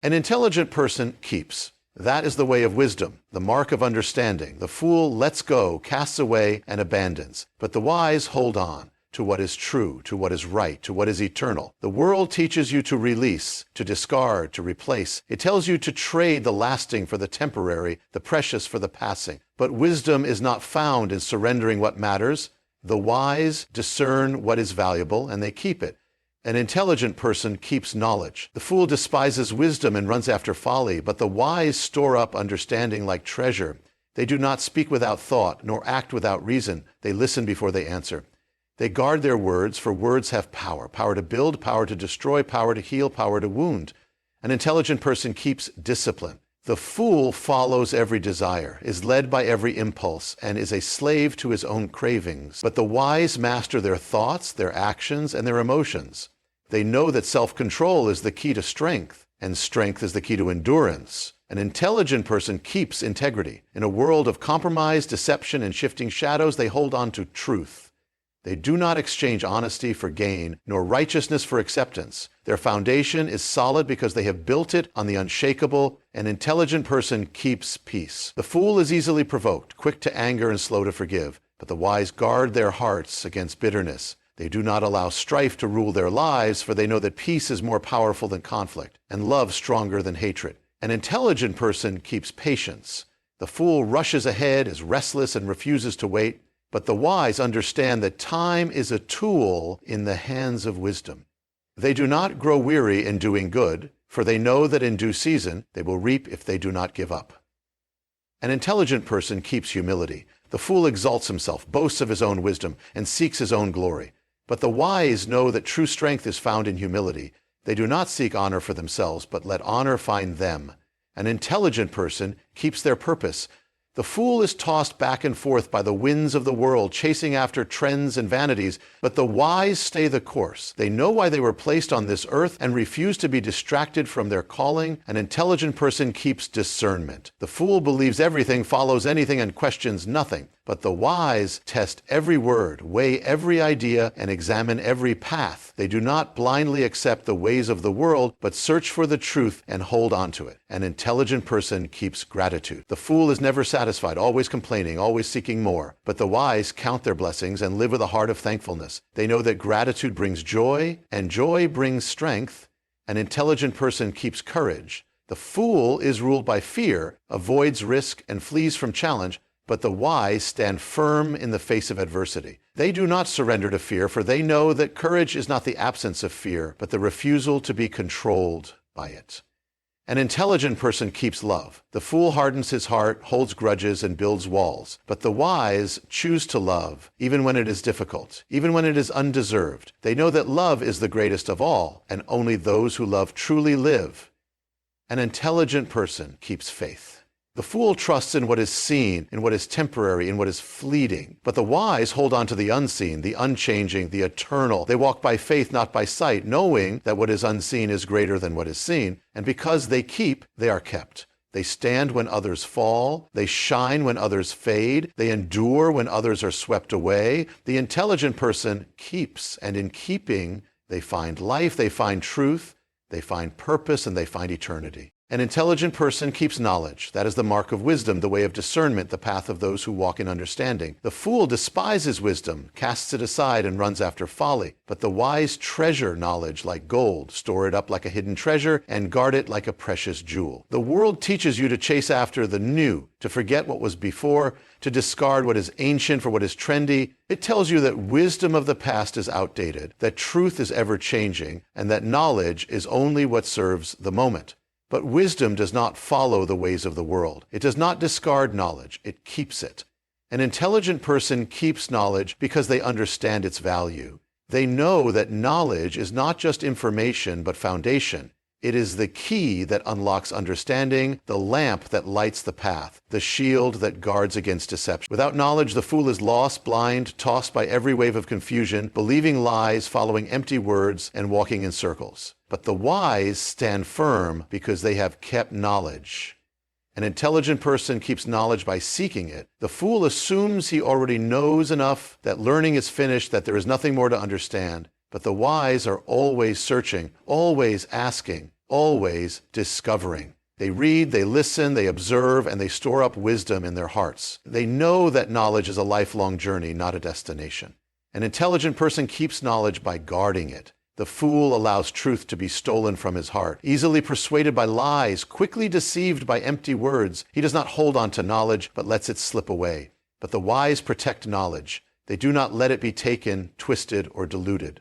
An intelligent person keeps. That is the way of wisdom, the mark of understanding. The fool lets go, casts away, and abandons. But the wise hold on to what is true, to what is right, to what is eternal. The world teaches you to release, to discard, to replace. It tells you to trade the lasting for the temporary, the precious for the passing. But wisdom is not found in surrendering what matters. The wise discern what is valuable, and they keep it. An intelligent person keeps knowledge. The fool despises wisdom and runs after folly, but the wise store up understanding like treasure. They do not speak without thought, nor act without reason. They listen before they answer. They guard their words, for words have power. Power to build, power to destroy, power to heal, power to wound. An intelligent person keeps discipline. The fool follows every desire, is led by every impulse, and is a slave to his own cravings. But the wise master their thoughts, their actions, and their emotions. They know that self-control is the key to strength, and strength is the key to endurance. An intelligent person keeps integrity. In a world of compromise, deception, and shifting shadows, they hold on to truth. They do not exchange honesty for gain, nor righteousness for acceptance. Their foundation is solid because they have built it on the unshakable. An intelligent person keeps peace. The fool is easily provoked, quick to anger and slow to forgive. But the wise guard their hearts against bitterness. They do not allow strife to rule their lives, for they know that peace is more powerful than conflict, and love stronger than hatred. An intelligent person keeps patience. The fool rushes ahead, is restless, and refuses to wait. But the wise understand that time is a tool in the hands of wisdom. They do not grow weary in doing good, for they know that in due season they will reap if they do not give up. An intelligent person keeps humility. The fool exalts himself, boasts of his own wisdom, and seeks his own glory. But the wise know that true strength is found in humility. They do not seek honor for themselves, but let honor find them. An intelligent person keeps their purpose. The fool is tossed back and forth by the winds of the world, chasing after trends and vanities, but the wise stay the course. They know why they were placed on this earth and refuse to be distracted from their calling. An intelligent person keeps discernment. The fool believes everything, follows anything, and questions nothing. But the wise test every word, weigh every idea, and examine every path. They do not blindly accept the ways of the world, but search for the truth and hold on to it. An intelligent person keeps gratitude. The fool is never satisfied, always complaining, always seeking more. But the wise count their blessings and live with a heart of thankfulness. They know that gratitude brings joy, and joy brings strength. An intelligent person keeps courage. The fool is ruled by fear, avoids risk, and flees from challenge. But the wise stand firm in the face of adversity. They do not surrender to fear, for they know that courage is not the absence of fear, but the refusal to be controlled by it. An intelligent person keeps love. The fool hardens his heart, holds grudges, and builds walls. But the wise choose to love, even when it is difficult, even when it is undeserved. They know that love is the greatest of all, and only those who love truly live. An intelligent person keeps faith. The fool trusts in what is seen, in what is temporary, in what is fleeting. But the wise hold on to the unseen, the unchanging, the eternal. They walk by faith, not by sight, knowing that what is unseen is greater than what is seen. And because they keep, they are kept. They stand when others fall. They shine when others fade. They endure when others are swept away. The intelligent person keeps, and in keeping, they find life, they find truth, they find purpose, and they find eternity. An intelligent person keeps knowledge. That is the mark of wisdom, the way of discernment, the path of those who walk in understanding. The fool despises wisdom, casts it aside, and runs after folly. But the wise treasure knowledge like gold, store it up like a hidden treasure, and guard it like a precious jewel. The world teaches you to chase after the new, to forget what was before, to discard what is ancient for what is trendy. It tells you that wisdom of the past is outdated, that truth is ever changing, and that knowledge is only what serves the moment. But wisdom does not follow the ways of the world. It does not discard knowledge. It keeps it. An intelligent person keeps knowledge because they understand its value. They know that knowledge is not just information, but foundation. It is the key that unlocks understanding, the lamp that lights the path, the shield that guards against deception. Without knowledge, the fool is lost, blind, tossed by every wave of confusion, believing lies, following empty words, and walking in circles. But the wise stand firm because they have kept knowledge. An intelligent person keeps knowledge by seeking it. The fool assumes he already knows enough, that learning is finished, that there is nothing more to understand. But the wise are always searching, always asking, always discovering. They read, they listen, they observe, and they store up wisdom in their hearts. They know that knowledge is a lifelong journey, not a destination. An intelligent person keeps knowledge by guarding it. The fool allows truth to be stolen from his heart. Easily persuaded by lies, quickly deceived by empty words, he does not hold on to knowledge, but lets it slip away. But the wise protect knowledge. They do not let it be taken, twisted, or diluted.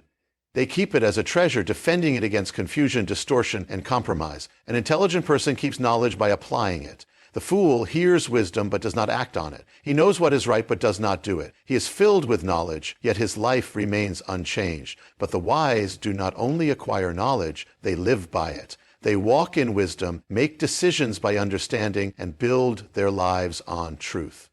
They keep it as a treasure, defending it against confusion, distortion, and compromise. An intelligent person keeps knowledge by applying it. The fool hears wisdom but does not act on it. He knows what is right but does not do it. He is filled with knowledge, yet his life remains unchanged. But the wise do not only acquire knowledge, they live by it. They walk in wisdom, make decisions by understanding, and build their lives on truth.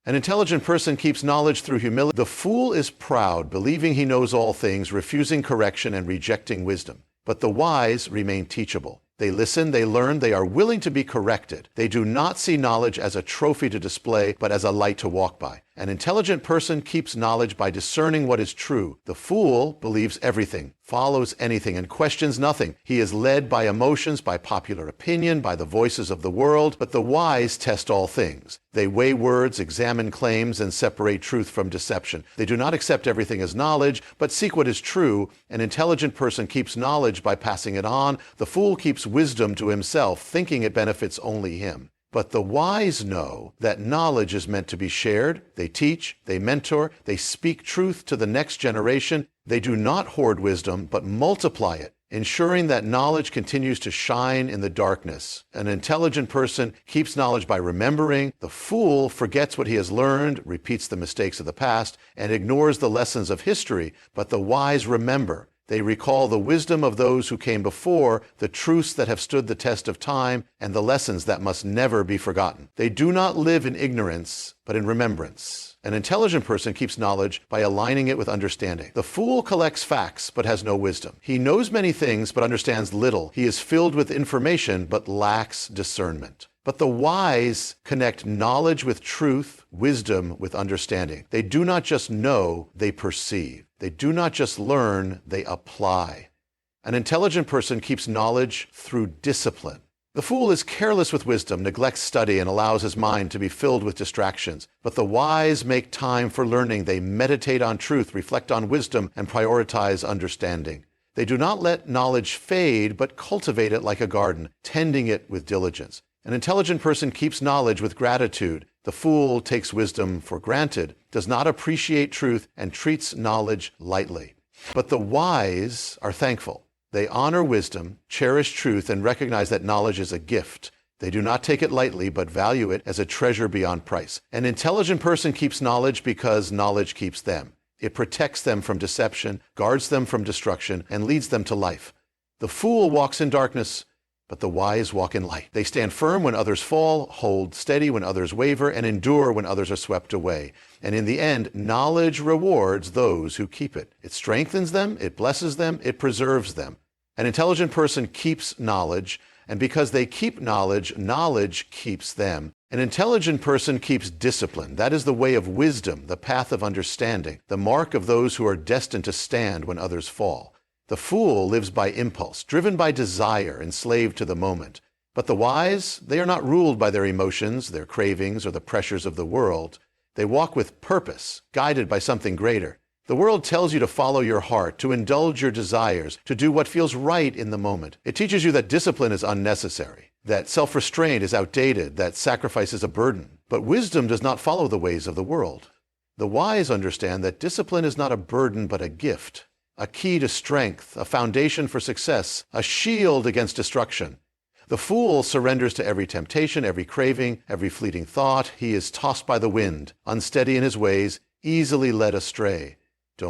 An intelligent person keeps knowledge through humility. The fool is proud, believing he knows all things, refusing correction and rejecting wisdom. But the wise remain teachable. They listen, they learn, they are willing to be corrected. They do not see knowledge as a trophy to display, but as a light to walk by. An intelligent person keeps knowledge by discerning what is true. The fool believes everything, follows anything, and questions nothing. He is led by emotions, by popular opinion, by the voices of the world, but the wise test all things. They weigh words, examine claims, and separate truth from deception. They do not accept everything as knowledge, but seek what is true. An intelligent person keeps knowledge by passing it on. The fool keeps wisdom to himself, thinking it benefits only him. But the wise know that knowledge is meant to be shared. They teach, they mentor, they speak truth to the next generation. They do not hoard wisdom, but multiply it, ensuring that knowledge continues to shine in the darkness. An intelligent person keeps knowledge by remembering. The fool forgets what he has learned, repeats the mistakes of the past, and ignores the lessons of history. But the wise remember. They recall the wisdom of those who came before, the truths that have stood the test of time, and the lessons that must never be forgotten. They do not live in ignorance, but in remembrance. An intelligent person keeps knowledge by aligning it with understanding. The fool collects facts, but has no wisdom. He knows many things, but understands little. He is filled with information, but lacks discernment. But the wise connect knowledge with truth, wisdom with understanding. They do not just know, they perceive. They do not just learn, they apply. An intelligent person keeps knowledge through discipline. The fool is careless with wisdom, neglects study, and allows his mind to be filled with distractions. But the wise make time for learning. They meditate on truth, reflect on wisdom, and prioritize understanding. They do not let knowledge fade, but cultivate it like a garden, tending it with diligence. An intelligent person keeps knowledge with gratitude. The fool takes wisdom for granted, does not appreciate truth, and treats knowledge lightly. But the wise are thankful. They honor wisdom, cherish truth, and recognize that knowledge is a gift. They do not take it lightly, but value it as a treasure beyond price. An intelligent person keeps knowledge because knowledge keeps them. It protects them from deception, guards them from destruction, and leads them to life. The fool walks in darkness, but the wise walk in light. They stand firm when others fall, hold steady when others waver, and endure when others are swept away. And in the end, knowledge rewards those who keep it. It strengthens them, it blesses them, it preserves them. An intelligent person keeps knowledge, and because they keep knowledge, knowledge keeps them. An intelligent person keeps discipline. That is the way of wisdom, the path of understanding, the mark of those who are destined to stand when others fall. The fool lives by impulse, driven by desire, enslaved to the moment. But the wise, they are not ruled by their emotions, their cravings, or the pressures of the world. They walk with purpose, guided by something greater. The world tells you to follow your heart, to indulge your desires, to do what feels right in the moment. It teaches you that discipline is unnecessary, that self-restraint is outdated, that sacrifice is a burden. But wisdom does not follow the ways of the world. The wise understand that discipline is not a burden, but a gift. A key to strength, a foundation for success, a shield against destruction. The fool surrenders to every temptation, every craving, every fleeting thought. He is tossed by the wind, unsteady in his ways, easily led astray.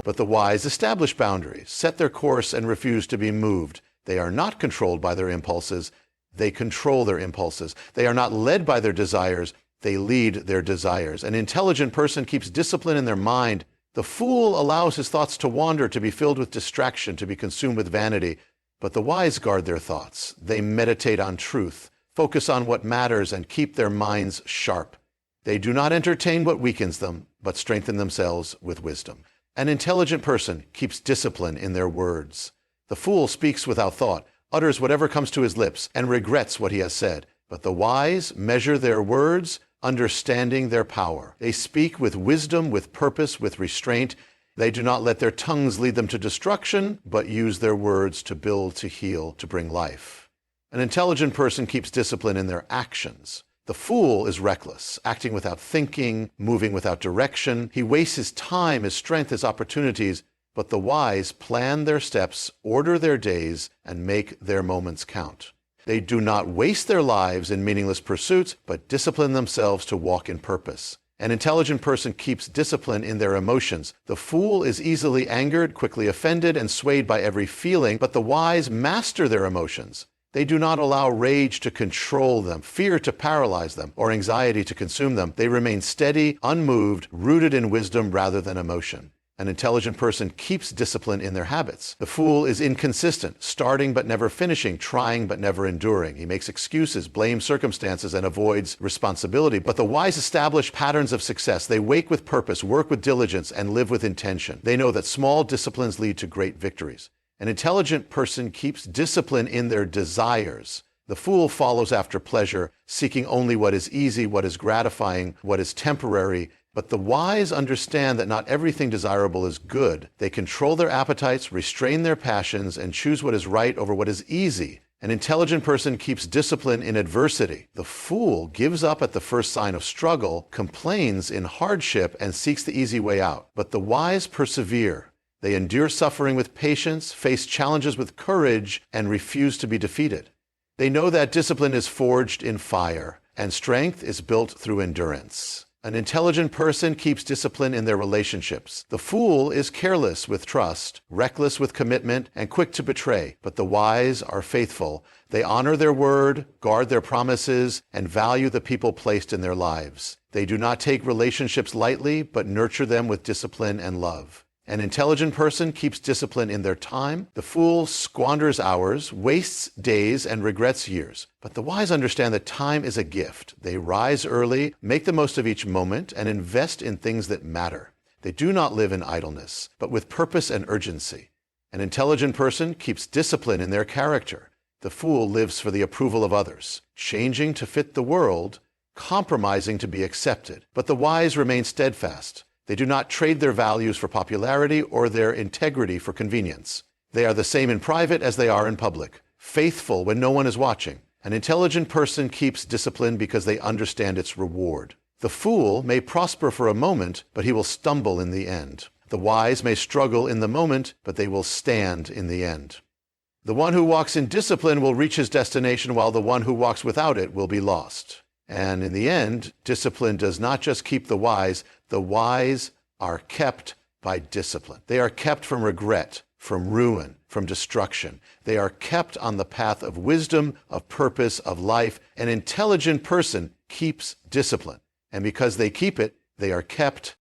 But the wise establish boundaries, set their course, and refuse to be moved. They are not controlled by their impulses. They control their impulses. They are not led by their desires. They lead their desires. An intelligent person keeps discipline in their mind. The fool allows his thoughts to wander, to be filled with distraction, to be consumed with vanity. But the wise guard their thoughts. They meditate on truth, focus on what matters, and keep their minds sharp. They do not entertain what weakens them, but strengthen themselves with wisdom. An intelligent person keeps discipline in their words. The fool speaks without thought, utters whatever comes to his lips, and regrets what he has said. But the wise measure their words, understanding their power. They speak with wisdom, with purpose, with restraint. They do not let their tongues lead them to destruction, but use their words to build, to heal, to bring life. An intelligent person keeps discipline in their actions. The fool is reckless, acting without thinking, moving without direction. He wastes his time, his strength, his opportunities. But the wise plan their steps, order their days, and make their moments count. They do not waste their lives in meaningless pursuits, but discipline themselves to walk in purpose. An intelligent person keeps discipline in their emotions. The fool is easily angered, quickly offended, and swayed by every feeling, but the wise master their emotions. They do not allow rage to control them, fear to paralyze them, or anxiety to consume them. They remain steady, unmoved, rooted in wisdom rather than emotion. An intelligent person keeps discipline in their habits. The fool is inconsistent, starting but never finishing, trying but never enduring. He makes excuses, blames circumstances, and avoids responsibility. But the wise establish patterns of success. They wake with purpose, work with diligence, and live with intention. They know that small disciplines lead to great victories. An intelligent person keeps discipline in their desires. The fool follows after pleasure, seeking only what is easy, what is gratifying, what is temporary. But the wise understand that not everything desirable is good. They control their appetites, restrain their passions, and choose what is right over what is easy. An intelligent person keeps discipline in adversity. The fool gives up at the first sign of struggle, complains in hardship, and seeks the easy way out. But the wise persevere. They endure suffering with patience, face challenges with courage, and refuse to be defeated. They know that discipline is forged in fire, and strength is built through endurance. An intelligent person keeps discipline in their relationships. The fool is careless with trust, reckless with commitment, and quick to betray. But the wise are faithful. They honor their word, guard their promises, and value the people placed in their lives. They do not take relationships lightly, but nurture them with discipline and love. An intelligent person keeps discipline in their time. The fool squanders hours, wastes days, and regrets years. But the wise understand that time is a gift. They rise early, make the most of each moment, and invest in things that matter. They do not live in idleness, but with purpose and urgency. An intelligent person keeps discipline in their character. The fool lives for the approval of others, changing to fit the world, compromising to be accepted. But the wise remain steadfast. They do not trade their values for popularity or their integrity for convenience. They are the same in private as they are in public, faithful when no one is watching. An intelligent person keeps discipline because they understand its reward. The fool may prosper for a moment, but he will stumble in the end. The wise may struggle in the moment, but they will stand in the end. The one who walks in discipline will reach his destination, while the one who walks without it will be lost. And in the end, discipline does not just keep the wise are kept by discipline. They are kept from regret, from ruin, from destruction. They are kept on the path of wisdom, of purpose, of life. An intelligent person keeps discipline. And because they keep it, they are kept